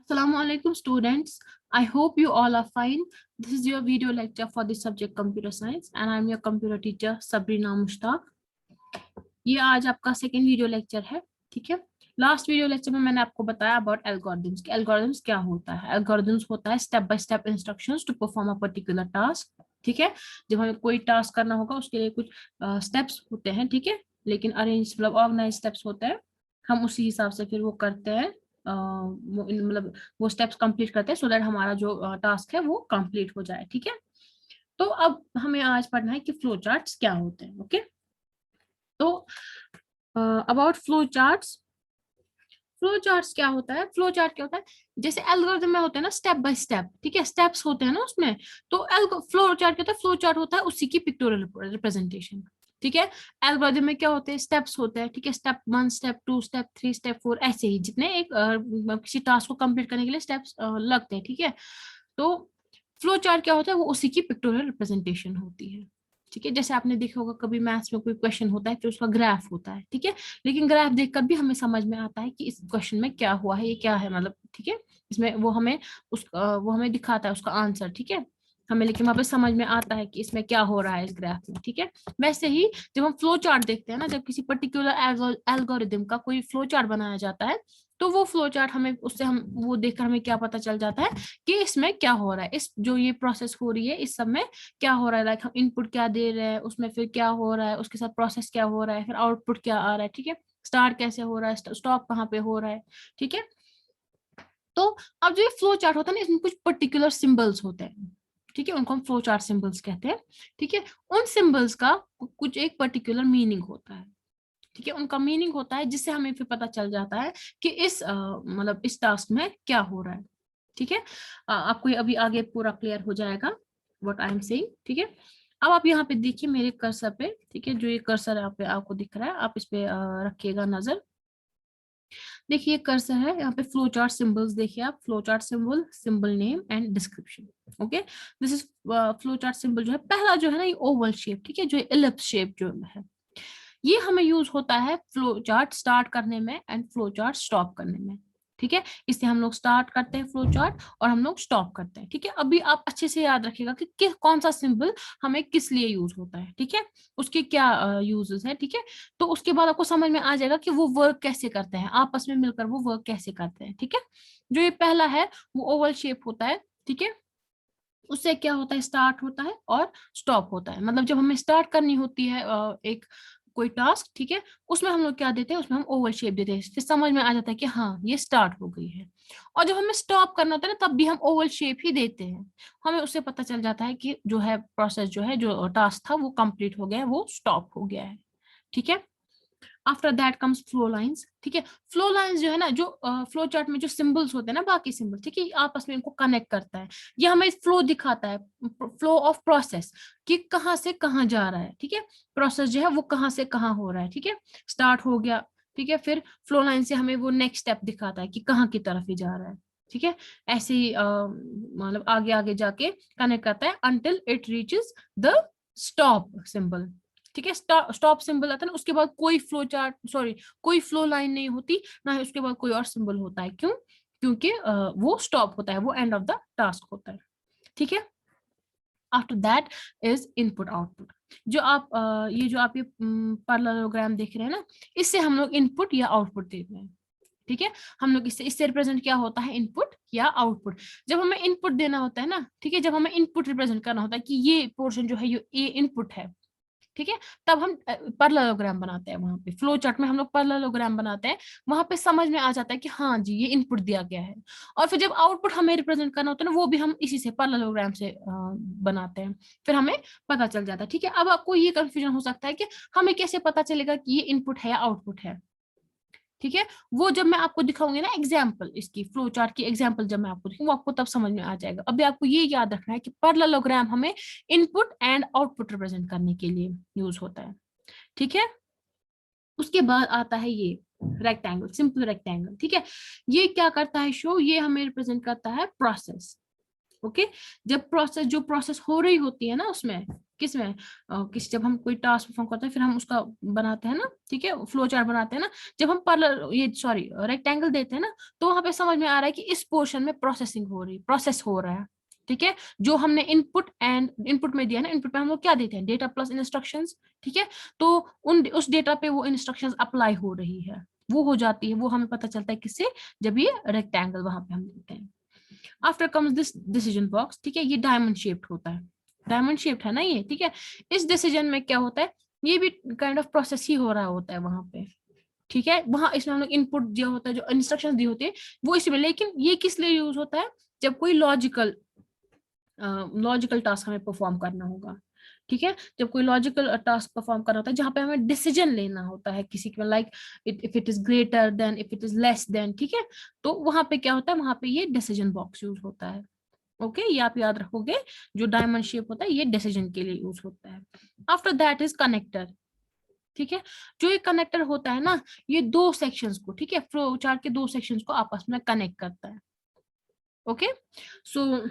Assalamu alaikum students. I hope you all are fine. This is your video lecture for the subject computer science and I am your computer teacher Sabrina Mushtaq. ये आज आपका second video lecture है, ठीक है। Last video lecture में मैंने आपको बताया अबाउट एल्गोरिथम्स कि एल्गोरिथम्स क्या होता है। एल्गोरिथम्स होता है step by step instructions to perform a particular task, ठीक है। जब हमें कोई टास्क करना होगा उसके लिए कुछ स्टेप्स होते हैं, ठीक है, लेकिन अरेंज मतलब ऑर्गेनाइज स्टेप्स होते हैं। हम उसी हिसाब से फिर वो करते हैं, मतलब वो स्टेप्स कंप्लीट करते हैं सो दैट हमारा जो टास्क है वो कंप्लीट हो जाए, ठीक है। तो अब हमें आज पढ़ना है कि फ्लो चार्ट्स क्या होते हैं, ओके। तो about flow charts, flow charts क्या होता है? फ्लो चार्ट क्या होता है? जैसे एल्गोरिथम में होते हैं ना स्टेप बाय स्टेप, ठीक है, स्टेप्स होते हैं ना उसमें। तो फ्लो चार्ट क्या होता है? फ्लो चार्ट होता है उसी की पिक्टोरियल रिप्रेजेंटेशन, ठीक है। एल्गोरिथम में क्या होते हैं? स्टेप्स होते हैं, ठीक है। स्टेप 1, स्टेप 2, स्टेप 3, स्टेप 4, ऐसे ही जितने एक किसी टास्क को कंप्लीट करने के लिए स्टेप्स लगते हैं, ठीक है। तो फ्लो चार्ट क्या होता है? वो उसी की पिक्टोरियल रिप्रेजेंटेशन होती है, ठीक है। जैसे आपने देखा होगा कभी मैथ्स में कोई क्वेश्चन होता है फिर उसका ग्राफ होता है, ठीक है। लेकिन ग्राफ देखकर भी हमें समझ में आता है कि इस क्वेश्चन में क्या हुआ है, ये क्या है, मतलब ठीक है। इसमें वो हमें दिखाता है उसका आंसर, ठीक है। हमें लेकिन वहां पे समझ में आता है कि इसमें क्या हो रहा है इस ग्राफ में, ठीक है। वैसे ही जब हम फ्लो चार्ट देखते हैं ना, जब किसी पर्टिकुलर एल्गोरिदम का कोई फ्लो चार्ट बनाया जाता है तो वो फ्लो चार्ट हमें उससे हम वो देखकर हमें क्या पता चल जाता है कि इसमें क्या हो रहा है, इस जो ये प्रोसेस हो रही है इस सब में क्या हो रहा है। लाइक हम इनपुट क्या दे रहे हैं, उसमें फिर क्या हो रहा है, उसके साथ प्रोसेस क्या हो रहा है, फिर आउटपुट क्या आ रहा है, ठीक है। स्टार्ट कैसे हो रहा है, स्टॉप कहाँ पे हो रहा है, ठीक है। तो अब जो ये फ्लो चार्ट होता है ना, इसमें कुछ पर्टिकुलर सिंबल्स होते हैं, ठीक है, उनको हम फ्लो चार्ट सिंबल्स कहते हैं, ठीक है। उन सिंबल्स का कुछ एक पर्टिकुलर मीनिंग होता है, ठीक है। उनका मीनिंग होता है जिससे हमें फिर पता चल जाता है कि इस मतलब इस टास्क में क्या हो रहा है, ठीक है। आपको ये अभी आगे पूरा क्लियर हो जाएगा व्हाट आई एम सेइंग, ठीक है। अब आप यहाँ पे देखिए मेरे कर्सर पे, ठीक है, जो ये कर्सर यहाँ पे आपको दिख रहा है आप इस पे रखिएगा नजर। देखिए कर्सर है यहाँ पे, फ्लो चार्ट सिंबल्स देखिए आप, flow chart symbol, symbol name and description, okay. This is flow chart symbol जो है पहला जो है ना ये ओवल शेप, ठीक है, जो इलिप्स शेप जो है ये हमें यूज होता है फ्लो चार्ट स्टार्ट करने में एंड फ्लो चार्ट स्टॉप करने में, ठीक है। इससे हम लोग स्टार्ट करते हैं फ्लो चार्ट और हम लोग स्टॉप करते हैं, ठीक है। अभी आप अच्छे से याद रखिएगा कि कौन सा सिंबल हमें किस लिए यूज होता है, ठीक है, उसके क्या यूजेस है, ठीक है। तो उसके बाद आपको समझ में आ जाएगा कि वो वर्क कैसे करते हैं, आपस में मिलकर वो वर्क कैसे करते हैं, ठीक है। जो ये पहला है वो ओवल शेप होता है, ठीक है। उससे क्या होता है? स्टार्ट होता है और स्टॉप होता है। मतलब जब हमें स्टार्ट करनी होती है एक कोई टास्क, ठीक है, उसमें हम लोग क्या देते हैं? उसमें हम ओवल शेप देते हैं, फिर समझ में आ जाता है कि हाँ ये स्टार्ट हो गई है। और जब हमें स्टॉप करना होता है ना तब भी हम ओवल शेप ही देते हैं। हमें उससे पता चल जाता है कि जो है प्रोसेस जो है जो टास्क था वो कंप्लीट हो गया है, वो स्टॉप हो गया है, ठीक है। After that comes flow lines, ठीक है। फ्लो लाइंस जो है ना, जो फ्लो चार्ट में जो सिंबल्स होते हैं ना, बाकी सिंबल, ठीक है, आपस में इनको कनेक्ट करता है। ये हमें फ्लो दिखाता है, फ्लो ऑफ प्रोसेस, कि कहाँ से कहाँ जा रहा है, ठीक है। प्रोसेस जो है वो कहाँ से कहाँ हो रहा है, ठीक है। स्टार्ट हो गया, ठीक है, फिर फ्लो लाइन से हमें वो नेक्स्ट स्टेप दिखाता है कि कहाँ की तरफ ही जा रहा है, ठीक है। ऐसे ही मतलब आगे आगे जाके कनेक्ट करता है until it reaches the stop symbol, ठीक है। स्टॉप सिंबल आता है ना, उसके बाद कोई फ्लो चार्ट सॉरी कोई फ्लो लाइन नहीं होती, ना ही उसके बाद कोई और सिंबल होता है। क्यों? क्योंकि वो स्टॉप होता है, वो एंड ऑफ द टास्क होता है, ठीक है। After that is input output. जो आप ये जो आप ये पैरेललोग्राम देख रहे हैं ना, इससे हम लोग इनपुट या आउटपुट देते हैं, ठीक है। हम लोग इससे रिप्रेजेंट क्या होता है? इनपुट या आउटपुट। जब हमें इनपुट देना होता है ना, ठीक है, जब हमें इनपुट रिप्रेजेंट करना होता है कि ये पोर्शन जो है ये इनपुट है, ठीक है, तब हम पैरेललोग्राम बनाते हैं। वहां पे फ्लो चार्ट में हम लोग पैरेललोग्राम बनाते हैं, वहां पे समझ में आ जाता है कि हाँ जी ये इनपुट दिया गया है। और फिर जब आउटपुट हमें रिप्रेजेंट करना होता है ना, वो भी हम इसी से पैरेललोग्राम से बनाते हैं, फिर हमें पता चल जाता है, ठीक है। अब आपको ये कंफ्यूजन हो सकता है कि हमें कैसे पता चलेगा कि ये इनपुट है या आउटपुट है, ठीक है। वो जब मैं आपको दिखाऊंगी ना एग्जाम्पल, इसकी फ्लो चार्ट की एग्जाम्पल जब मैं आपको दिखाऊंगी वो आपको तब समझ में आ जाएगा। अभी आपको ये याद रखना है कि पैरेललोग्राम हमें इनपुट एंड आउटपुट रिप्रेजेंट करने के लिए यूज होता है, ठीक है। उसके बाद आता है ये रेक्टेंगल, सिंपल रेक्टेंगल, ठीक है। ये क्या करता है शो? ये हमें रिप्रेजेंट करता है प्रोसेस, ओके। जब प्रोसेस जो प्रोसेस हो रही होती है ना उसमें, किसमें, किस जब हम कोई टास्क परफॉर्म करते हैं फिर हम उसका बनाते हैं ना, ठीक है, फ्लो चार्ट बनाते हैं ना, जब हम रेक्टेंगल देते हैं ना, तो वहां पे समझ में आ रहा है कि इस पोर्शन में प्रोसेस हो रहा है, ठीक है। जो हमने इनपुट में दिया ना, इनपुट में हम लोग क्या देते हैं, डेटा प्लस इंस्ट्रक्शंस, ठीक है। तो उस डेटा पे वो इंस्ट्रक्शंस अप्लाई हो रही है, वो हो जाती है, वो हमें पता चलता है किससे, जब ये रेक्टेंगल वहां पे हम देते हैं। After comes this decision box, ठीक है, ये डायमंड शेप्ड होता है, डायमंड शेप्ड है ना ये, ठीक है। इस डिसीजन में क्या होता है, ये भी काइंड ऑफ प्रोसेस ही हो रहा होता है वहां पे, ठीक है। वहां इसमें हम लोग इनपुट जो होता है, जो इंस्ट्रक्शंस दी होती है वो इसमें, लेकिन ये किस लिए यूज होता है, जब कोई लॉजिकल टास्क हमें परफॉर्म करना होगा, ठीक है। जब कोई लॉजिकल टास्क परफॉर्म करना होता है जहां पे हमें डिसीजन लेना होता है किसी के, like if it is greater than, if it is less than, ठीक है। तो वहां पे क्या होता है, वहां पे ये डिसीजन बॉक्स यूज होता है। ओके, ये आप याद रखोगे, जो डायमंड शेप होता है ये डिसीजन के लिए यूज होता है। आफ्टर दैट इज कनेक्टर, ठीक है। जो ये कनेक्टर होता है ना, ये दो सेक्शंस को, ठीक है, फ्लो चार्ट के दो सेक्शंस को आपस में कनेक्ट करता है। Okay, so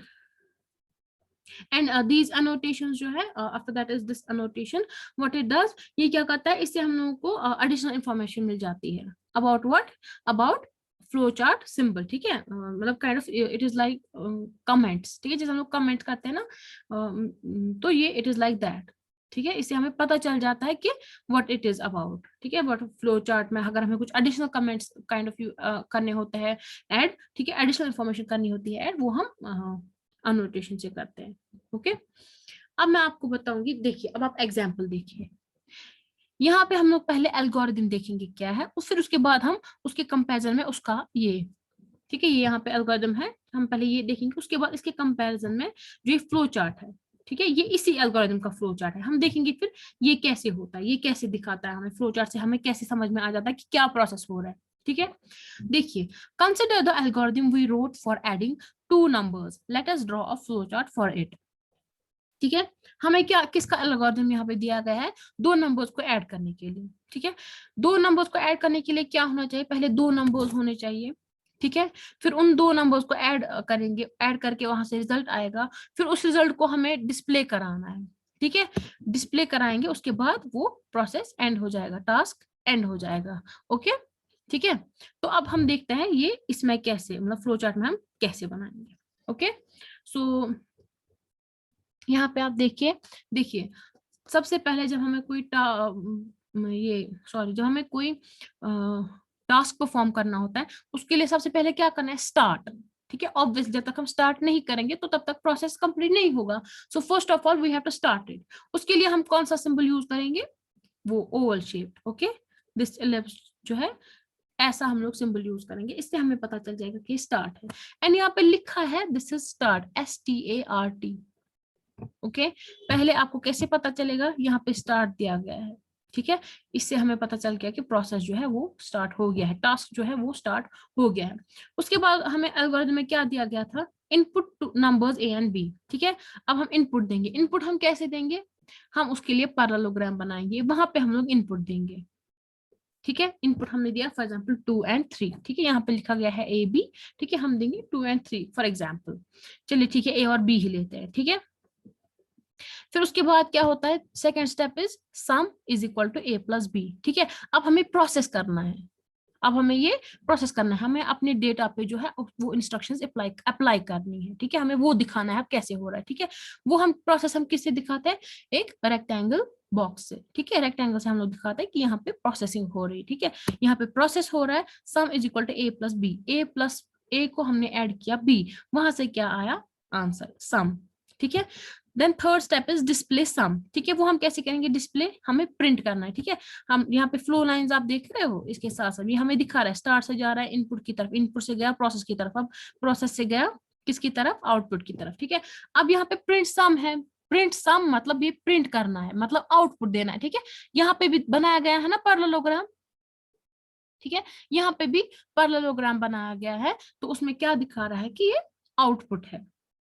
and these annotations जो है, after that is this annotation, what it does, ये क्या करता है, इससे हम लोगों को एडिशनल इंफॉर्मेशन मिल जाती है about what, about flow chart symbol, ठीक है। मतलब kind of it is like comments, ठीक है, जैसे हम लोग कमेंट करते हैं ना, तो ये इट इज लाइक दैट, ठीक है। इससे हमें पता चल जाता है कि व्हाट इट इज अबाउट, ठीक है। बट फ्लो चार्ट में अगर हमें कुछ एडिशनल कमेंट्स काइंड ऑफ करने होते हैं ऐड, ठीक है, एडिशनल इंफॉर्मेशन करनी होती है ऐड, वो हम अनोटेशन से करते हैं। ओके, अब मैं आपको बताऊंगी, देखिए अब आप एग्जाम्पल देखिए, यहाँ पे हम लोग पहले एल्गोरिथम देखेंगे क्या है, और फिर उसके बाद हम उसके कंपैरिजन में उसका ये, ठीक है, ये यहाँ पे एल्गोरिथम है, हम पहले ये देखेंगे, उसके बाद इसके कंपैरिजन में जो ये फ्लो चार्ट है, ठीक है, ये इसी एल्गोरिथम का फ्लो चार्ट है, हम देखेंगे फिर ये कैसे होता है, ये कैसे दिखाता है हमें, फ्लो चार्ट से हमें कैसे समझ में आ जाता है कि क्या प्रोसेस हो रहा है, ठीक है। देखिए, consider the algorithm we wrote for adding two numbers, let us draw a flow chart for it, ठीक है। हमें क्या, किसका एल्गोरिथम यहाँ पे दिया गया है, दो नंबर्स को ऐड करने के लिए, ठीक है। दो नंबर्स को ऐड करने के लिए क्या होना चाहिए, पहले दो नंबर्स होने चाहिए, ठीक है। फिर उन दो नंबर्स को ऐड करेंगे, ऐड करके वहां से रिजल्ट आएगा, फिर उस रिजल्ट को हमें डिस्प्ले कराना है, ठीक है। डिस्प्ले कराएंगे, उसके बाद वो प्रोसेस एंड हो जाएगा, टास्क एंड हो जाएगा। ओके, ठीक है। तो अब हम देखते हैं ये इसमें कैसे, मतलब फ्लो चार्ट में हम कैसे बनाएंगे। ओके, सो यहाँ पे आप देखिए, देखिए सबसे पहले जब हमें कोई जब हमें कोई टास्क परफॉर्म करना होता है, उसके लिए सबसे पहले क्या करना है, स्टार्ट, ठीक है। ऑब्वियसली जब तक हम स्टार्ट नहीं करेंगे तो तब तक प्रोसेस कंप्लीट नहीं होगा, so first of all we have to start it. उसके लिए हम कौन सा सिंबल यूज करेंगे, वो oval shape, okay, this ellipse जो है, ऐसा हम लोग सिंबल यूज करेंगे, इससे हमें पता चल जाएगा कि स्टार्ट है। एंड यहाँ पे लिखा है this is start, START, okay. पहले आपको कैसे पता चलेगा, यहाँ पे स्टार्ट दिया गया है, ठीक है। इससे हमें पता चल गया कि प्रोसेस जो है वो स्टार्ट हो गया है, टास्क जो है वो स्टार्ट हो गया है। उसके बाद हमें एल्गोरिथम में क्या दिया गया था, input numbers A and B, ठीक है। अब हम इनपुट देंगे, इनपुट हम कैसे देंगे, हम उसके लिए पैरेललोग्राम बनाएंगे, वहां पे हम लोग इनपुट देंगे, ठीक है। इनपुट हमने दिया फॉर एग्जाम्पल 2 and 3, ठीक है, यहाँ पे लिखा गया है AB, ठीक है, हम देंगे 2 and 3 फॉर एग्जाम्पल। चलिए ठीक है, A और B ही लेते हैं, ठीक है। फिर उसके बाद क्या होता है, second step is sum is equal to A plus B, ठीक है। अब हमें प्रोसेस करना है, अब हमें ये प्रोसेस करना है, हमें अपने डेटा पे जो है वो इंस्ट्रक्शंस अप्लाई करनी है, ठीक है। हमें वो दिखाना है कैसे हो रहा है, ठीक है। वो हम प्रोसेस हम किससे दिखाते हैं, एक रेक्टेंगल बॉक्स से, ठीक है। रेक्टेंगल से हम लोग दिखाते हैं कि यहाँ पे प्रोसेसिंग हो रही है, ठीक है। यहाँ पे प्रोसेस हो रहा है, sum is equal to A plus B, A को हमने ऐड किया B, वहां से क्या आया, आंसर सम, ठीक है। Then third step is display sum, ठीक है। वो हम कैसे करेंगे, डिस्प्ले हमें प्रिंट करना है, ठीक है। हम यहाँ पे फ्लो लाइंस आप देख रहे हो, इसके साथ साथ ये हमें दिखा रहा है, स्टार्ट से जा रहा है इनपुट की तरफ, इनपुट से गया प्रोसेस की तरफ, अब प्रोसेस से गया किसकी तरफ, आउटपुट की तरफ, ठीक है। अब यहाँ पे प्रिंट सम है, प्रिंट सम मतलब ये प्रिंट करना है, मतलब आउटपुट देना है, ठीक है। यहाँ पे भी बनाया गया है ना पैरेललोग्राम, ठीक है। यहाँ पे भी पैरेललोग्राम बनाया गया है, तो उसमें क्या दिखा रहा है कि ये आउटपुट है,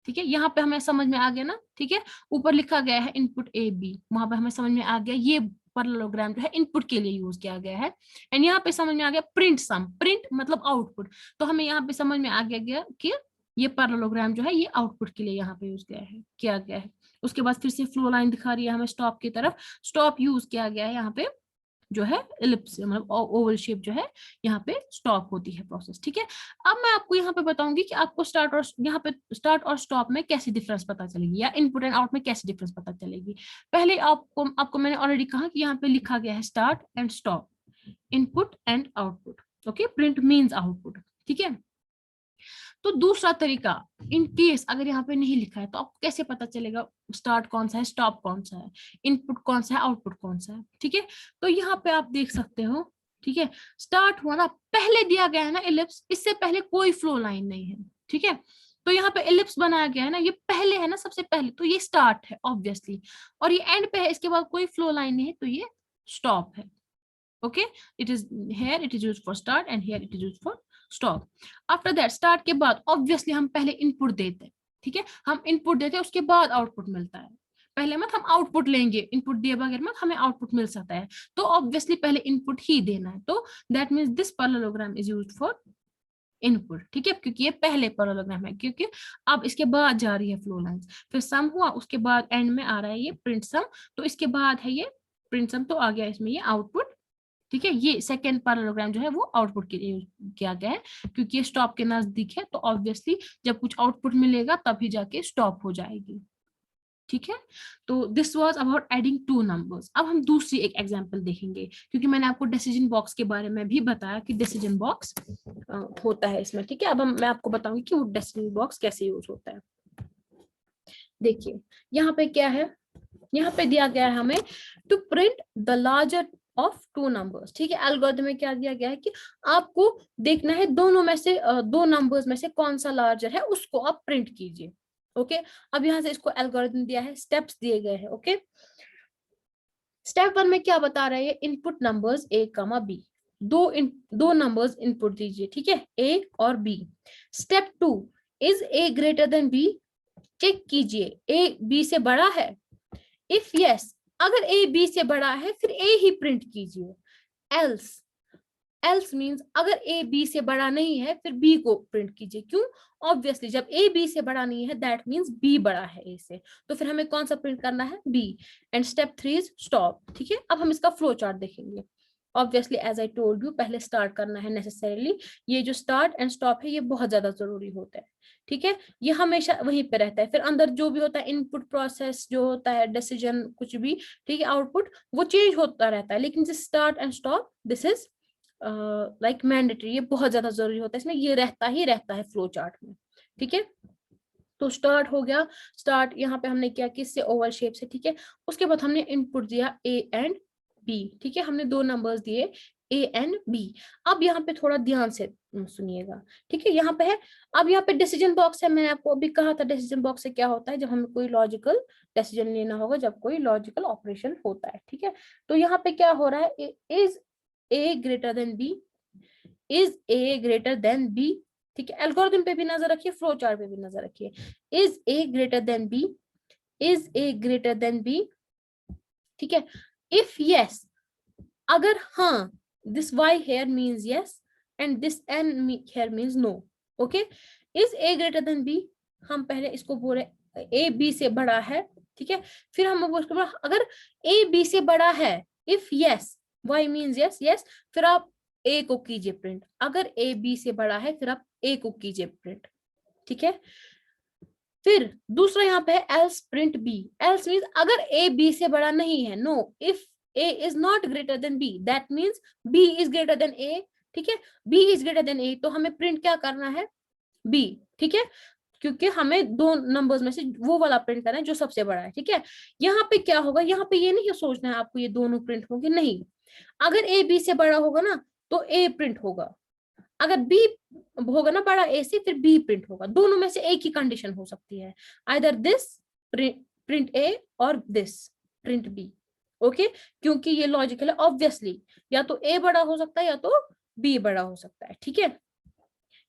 ठीक है। यहाँ पे हमें समझ में आ गया ना, ठीक है। ऊपर लिखा गया है इनपुट AB, वहां पे हमें समझ में आ गया ये पैरेललोग्राम जो है इनपुट के लिए यूज किया गया है। एंड यहाँ पे समझ में आ गया प्रिंट सम, प्रिंट मतलब आउटपुट, तो हमें यहाँ पे समझ में आ गया कि ये पैरेललोग्राम जो है ये आउटपुट के लिए यहाँ पे यूज किया गया है। उसके बाद फिर से फ्लो लाइन दिखा रही है हमें स्टॉप की तरफ, स्टॉप यूज किया गया है यहाँ पे जो है एलिप्स मतलब ओवल शेप जो है यहाँ पे स्टॉप होती है प्रोसेस। ठीक है, अब मैं आपको यहाँ पे बताऊंगी कि आपको स्टार्ट और यहाँ पे स्टार्ट और स्टॉप में कैसे डिफरेंस पता चलेगी या इनपुट एंड आउट में कैसे डिफरेंस पता चलेगी। पहले आपको मैंने ऑलरेडी कहा कि यहाँ पे लिखा गया है start and stop, input and output. Okay, print means output. ठीक है, तो दूसरा तरीका, इन केस अगर यहाँ पे नहीं लिखा है तो आपको कैसे पता चलेगा स्टार्ट कौन सा है, स्टॉप कौन सा है, इनपुट कौन सा है, आउटपुट कौन सा है। ठीक है, तो यहाँ पे आप देख सकते हो। ठीक है, स्टार्ट हुआ ना, पहले दिया गया है ना इलिप्स, इससे पहले कोई फ्लो लाइन नहीं है। ठीक है, तो यहाँ पे इलिप्स बनाया गया है ना, ये पहले है ना, सबसे पहले, तो ये स्टार्ट है ऑब्वियसली, और ये एंड पे है, इसके बाद कोई फ्लो लाइन नहीं है, तो ये स्टॉप है। Okay, it is here it is used for start and here it is used for stop. After that, start के बाद ऑब्वियसली हम पहले इनपुट देते हैं। ठीक है, हम इनपुट देते हैं, उसके बाद आउटपुट मिलता है। पहले मत हम आउटपुट लेंगे, इनपुट दिए बगैर मत हमें आउटपुट मिल सकता है, तो ऑब्वियसली पहले इनपुट ही देना है। तो that means this parallelogram is used for input. ठीक है, क्योंकि ये पहले पैरेललोग्राम है, क्योंकि अब इसके बाद जा रही है फ्लो लाइंस, फिर सम हुआ, उसके बाद एंड में आ रहा है ये प्रिंट सम, तो इसके बाद है ये प्रिंट सम, तो आ गया इसमें ये आउटपुट। ठीक है, ये सेकेंड पैरेललोग्राम जो है वो आउटपुट के लिए किया गया है, क्योंकि ये स्टॉप के नजदीक है, तो ऑब्वियसली जब कुछ आउटपुट मिलेगा तभी जाके स्टॉप हो जाएगी। ठीक है, तो this was about adding two numbers. अब हम दूसरी एक एग्जांपल देखेंगे, क्योंकि मैंने आपको डिसीजन बॉक्स के बारे में भी बताया कि डिसीजन बॉक्स होता है इसमें। ठीक है, अब मैं आपको बताऊंगी कि वो डिसीजन बॉक्स कैसे यूज होता है। देखिए यहाँ पे क्या है, यहाँ पे दिया गया है हमें to print the larger of two numbers. ठीक है, एल्गोरिथम में क्या दिया गया है कि आपको देखना है दोनों में से दो नंबर्स में से कौन सा लार्जर है, उसको आप प्रिंट कीजिए। ओके, अब यहाँ से इसको एल्गोरिथम दिया है, स्टेप्स दिए गए हैं। ओके, स्टेप 1 में क्या बता रहे हैं, इनपुट नंबर्स ए कमा बी, दो नंबर्स इनपुट दीजिए। ठीक है, ए और B. Step 2, is A greater than B, check कीजिए ए बी से बड़ा है। इफ यस, अगर ए बी से बड़ा है फिर ए ही प्रिंट कीजिए। एल्स मींस अगर ए बी से बड़ा नहीं है फिर बी को प्रिंट कीजिए। क्यों? ऑब्वियसली जब ए बी से बड़ा नहीं है दैट मींस बी बड़ा है ए से, तो फिर हमें कौन सा प्रिंट करना है, B. And step 3 is stop. ठीक है, अब हम इसका फ्लो चार्ट देखेंगे। Obviously as I told you, पहले स्टार्ट करना है नेसेसरीली, ये जो स्टार्ट एंड स्टॉप है ये बहुत ज्यादा जरूरी होता है। ठीक है, ये हमेशा वहीं पे रहता है, फिर अंदर जो भी होता है इनपुट प्रोसेस जो होता है, डिसीजन कुछ भी, ठीक है, आउटपुट वो चेंज होता रहता है, लेकिन जिस start and stop this is like mandatory, ये बहुत ज्यादा जरूरी होता है, इसमें ये रहता ही रहता है फ्लो चार्ट में। ठीक है, तो स्टार्ट हो गया, स्टार्ट यहाँ पे हमने क्या किससे, ओवल शेप से। ठीक है, उसके बाद हमने इनपुट दिया ए एंड बी। ठीक है, हमने दो नंबर्स दिए ए एंड बी। अब यहाँ पे थोड़ा ध्यान से सुनिएगा। ठीक है, यहाँ पे है, अब यहाँ पे डिसीजन बॉक्स है, मैंने आपको अभी कहा था डिसीजन बॉक्स से क्या होता है, जब हमें कोई लॉजिकल डिसीजन लेना होगा, जब कोई लॉजिकल ऑपरेशन होता है। ठीक है, तो यहाँ पे क्या हो रहा है, is A greater than B, is A greater than B. ठीक है, एल्गोरिथम पे भी नजर रखिए, फ्लो चार्ट पे भी नजर रखिए। Is A greater than B, is A greater than B. ठीक है, इफ यस, अगर हाँ, this y here means yes and this n here means no. Okay, is a greater than b, हम पहले इसको बोल रहे a b से बड़ा है। ठीक है, फिर हम वो इसको अगर a b से बड़ा है, if yes, y means yes, yes, फिर आप a को कीजिए प्रिंट। अगर a b से बड़ा है फिर आप a को कीजिए प्रिंट। ठीक है, फिर दूसरा यहाँ पे है else print b। else means अगर a b से बड़ा नहीं है, no, if a is not greater than b, that means b is greater than a। ठीक है, b is greater than a, तो हमें प्रिंट क्या करना है, b। ठीक है, क्योंकि हमें दो नंबर्स में से वो वाला प्रिंट करना है जो सबसे बड़ा है। ठीक है, यहाँ पे क्या होगा, यहाँ पे ये नहीं सोचना है आपको ये दोनों प्रिंट होंगे, नहीं, अगर a b से बड़ा होगा ना तो a प्रिंट होगा, अगर b होगा ना बड़ा a से फिर b प्रिंट होगा। दोनों में से एक ही कंडीशन हो सकती है, आइदर दिस प्रिंट a और दिस प्रिंट b। ओके, क्योंकि ये लॉजिकल है, ऑब्वियसली या तो a बड़ा हो सकता है या तो b बड़ा हो सकता है। ठीक है,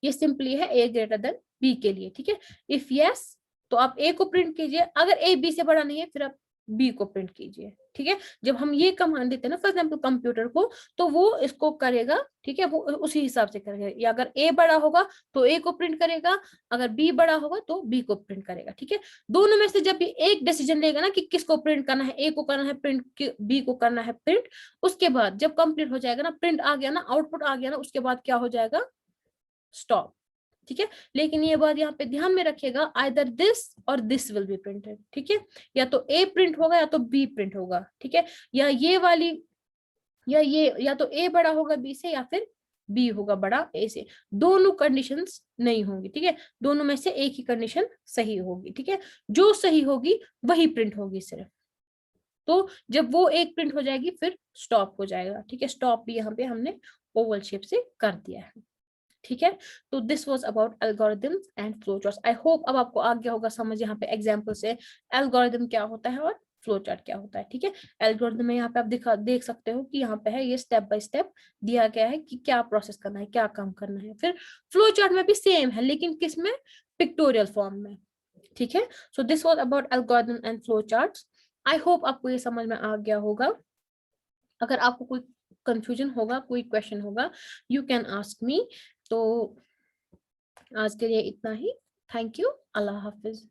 ये सिंपली है a ग्रेटर देन b के लिए। ठीक है, इफ यस तो आप a को प्रिंट कीजिए, अगर a b से बड़ा नहीं है फिर आप b को प्रिंट कीजिए। ठीक है, जब हम ये कमांड देते हैं ना फॉर एग्जाम्पल कंप्यूटर को, तो वो इसको करेगा, ठीक है, वो उसी हिसाब से करेगा। या अगर ए बड़ा होगा तो ए को प्रिंट करेगा, अगर बी बड़ा होगा तो बी को प्रिंट करेगा। ठीक है, दोनों में से जब भी एक डिसीजन लेगा ना कि किसको प्रिंट करना है, ए को करना है प्रिंट, बी को करना है प्रिंट, उसके बाद जब कंप्लीट हो जाएगा ना, प्रिंट आ गया ना, आउटपुट आ गया ना, उसके बाद क्या हो जाएगा, स्टॉप। ठीक है, लेकिन ये बात यहाँ पे ध्यान में रखिएगा, आइदर दिस और दिस विल बी प्रिंटेड। ठीक है, या तो ए प्रिंट होगा या तो बी प्रिंट होगा। ठीक है, या ये वाली, या ये, या तो ए बड़ा होगा बी से या फिर बी होगा बड़ा ए से, दोनों कंडीशंस नहीं होंगी। ठीक है, दोनों में से एक ही कंडीशन सही होगी। ठीक है, जो सही होगी वही प्रिंट होगी सिर्फ। तो जब वो एक प्रिंट हो जाएगी फिर स्टॉप हो जाएगा। ठीक है, स्टॉप भी यहाँ पे हमने ओवल शेप से कर दिया है। ठीक है, तो this was about algorithms and flow charts. I hope अब आपको आ गया होगा समझ यहाँ पे एग्जांपल से एल्गोरिथम क्या होता है और फ्लो चार्ट क्या होता है। ठीक है, एल्गोरिथम में यहाँ पे आप देख सकते हो कि यहाँ पे है ये स्टेप बाय स्टेप दिया गया है कि क्या प्रोसेस करना है, क्या काम करना है। फिर फ्लो चार्ट में भी सेम है, लेकिन किस में, पिक्टोरियल फॉर्म में। ठीक है, so this was about algorithm and flow charts. I hope आपको ये समझ में आ गया होगा। अगर आपको कोई कंफ्यूजन होगा, कोई क्वेश्चन होगा, यू कैन आस्क मी। तो आज के लिए इतना ही। Thank you, Allah Hafiz.